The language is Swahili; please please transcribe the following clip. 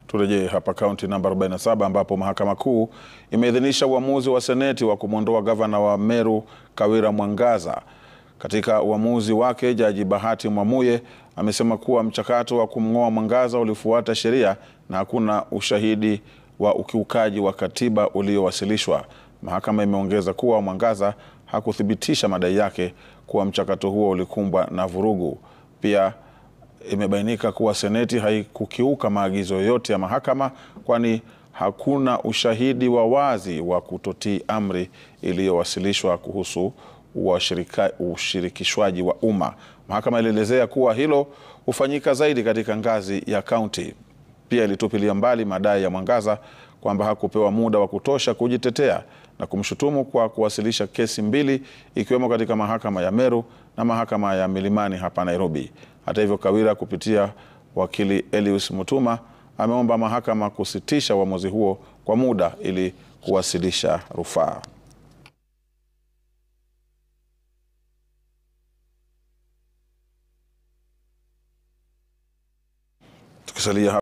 Turejee hapa kaunti namba 47 ambapo mahakama kuu imeidhinisha uamuzi wa seneti wa kumwondoa gavana wa Meru Kawira Mwangaza. Katika uamuzi wake, Jaji Bahati Mwamuye amesema kuwa mchakato wa kumng'oa Mwangaza ulifuata sheria na hakuna ushahidi wa ukiukaji wa katiba uliowasilishwa. Mahakama imeongeza kuwa Mwangaza hakuthibitisha madai yake kuwa mchakato huo ulikumbwa na vurugu. Pia imebainika kuwa seneti haikukiuka maagizo yoyote ya mahakama, kwani hakuna ushahidi wa wazi wa kutotii amri iliyowasilishwa kuhusu ushirikishwaji wa umma. Mahakama ilielezea kuwa hilo hufanyika zaidi katika ngazi ya kaunti. Pia ilitupilia mbali madai ya Mwangaza kwamba hakupewa muda wa kutosha kujitetea na kumshutumu kwa kuwasilisha kesi mbili, ikiwemo katika mahakama ya Meru na mahakama ya Milimani hapa Nairobi. Hata hivyo, Kawira kupitia wakili Elius Mutuma ameomba mahakama kusitisha uamuzi huo kwa muda ili kuwasilisha rufaa. Tukisalia